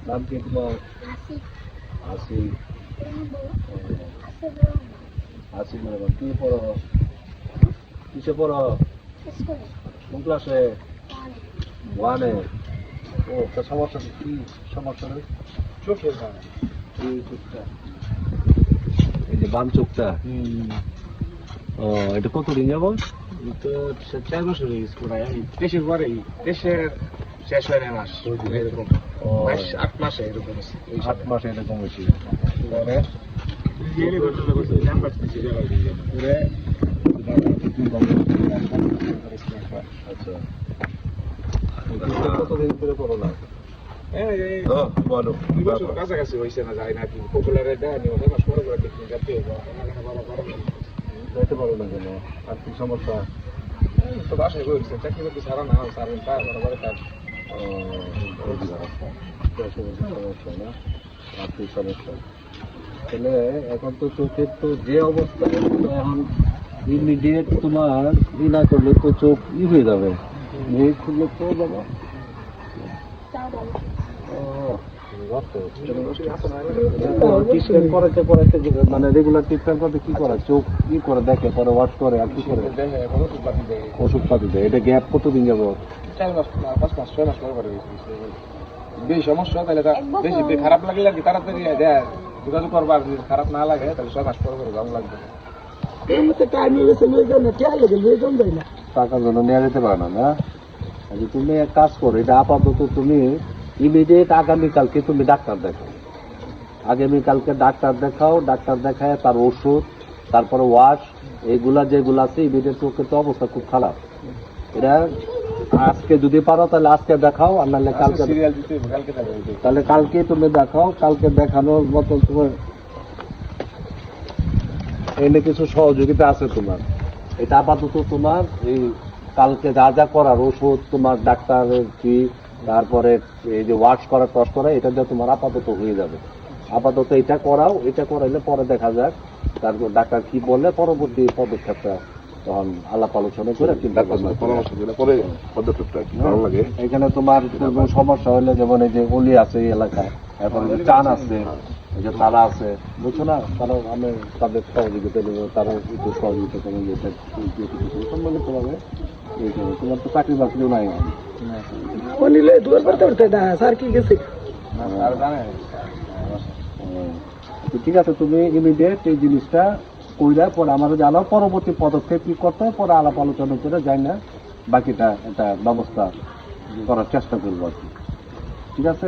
নাম কি তোমার? আসি। আসি মানে কি পড়ো? কিসে পড়ো? কোন ক্লাসে? ওয়ানে। ও তা সমস্যা কি? সমস্যা নেই? চোখের এই চোখটা, এই যে বাম চোখটা। ও এটা কতদিন যাবো? তো 4 বছর ইউজ করাই আমি দেশের পরেই দেশের শেষ হয় না মাস এরকম ও 8 মাসে এরকম 8 মাসে এরকম হয়েছিল। পরে আচ্ছা কতদিন ধরে করো না? বলো। 2 বছর কাছাকাছি হয়েছে না, যায় না কি পপুলারে দেয় নি ওটা মাস পরে করে দেখতে যাতে যাইতে পারো না কেন? আর্থিক সমস্যা? তো বাসায় বলছে চাকরি করতে সারা না সারেন তা বরাবর কাজ সমস্যা না, আর্থিক সমস্যা। তাহলে এখন তো চোখের তো যে অবস্থা, এখন ইমিডিয়েট তোমার না করলে তো চোখ হয়ে যাবে, খুললে তো বাবা। মানে রেগুলার ট্রিটমেন্ট করতে কি করে? চোখ কি করে দেখে, পরে ওয়াশ করে আর কি করে? ওষুধ পাতি দেয়। এটা গ্যাপ কতদিন যাবো? 4 মাস 5 মাস 6 মাস পরে বেশি সমস্যা, তাহলে বেশি খারাপ লাগলে আর কি তাড়াতাড়ি দেয় যোগাযোগ করবার, খারাপ না লাগে তাহলে 6 মাস পরে যাওয়া লাগবে। টাকার জন্য নেওয়া যেতে পারে না। তুমি এক কাজ করো, এটা আপাতত তুমি ইমিডিয়েট আগামীকালকে তুমি ডাক্তার দেখাও। আগামীকালকে ডাক্তার দেখাও, ডাক্তার দেখায় তার ওষুধ, তারপরে ওয়াশ, এইগুলা যেগুলো আছে ইমিডিয়েট। চোখের তো অবস্থা খুব খারাপ। এটা আজকে যদি পারো তাহলে আজকে দেখাও, আর নাহলে কালকে। তাহলে কালকে তুমি দেখাও। কালকে দেখানোর মতো তোমার এনে কিছু সহযোগিতা আছে তোমার। এটা আপাতত তোমার এই কালকে যা যা করার ওষুধ, তোমার ডাক্তারের ফি, তারপরে এই যে ওয়াশ করা টস করা, এটা দিয়ে তোমার আপাতত হয়ে যাবে। আপাতত এটা করাও, এটা করাইলে পরে দেখা যাক তারপর ডাক্তার কি বললে পরবর্তী পদক্ষেপটা তখন আলাপ আলোচনা করে চিন্তা করবে, পরামর্শ দিলে পরে পদক্ষেপটা কি ভালো লাগে। এখানে তোমার কোনো সমস্যা হলে যেমন এই যে অলি আছে এই এলাকায়, এখন যে চান আছে, এই যে তারা আছে, বুঝছো না, তারা আমি তাদের সহযোগিতা নেবো, তারা একটু সহযোগিতা করবে, যেটা সম্মানিত হবে। তোমার তো চাকরি বাকরিও নাই। ঠিক আছে, তুমি ইমিডিয়েট এই জিনিসটা কইরা পরে আমাদের জানাও, পরবর্তী পদক্ষেপ কি করতে হয় পরে আলাপ আলোচনা করে যাই না বাকিটা একটা ব্যবস্থা করার চেষ্টা করবো আর কি। ঠিক আছে।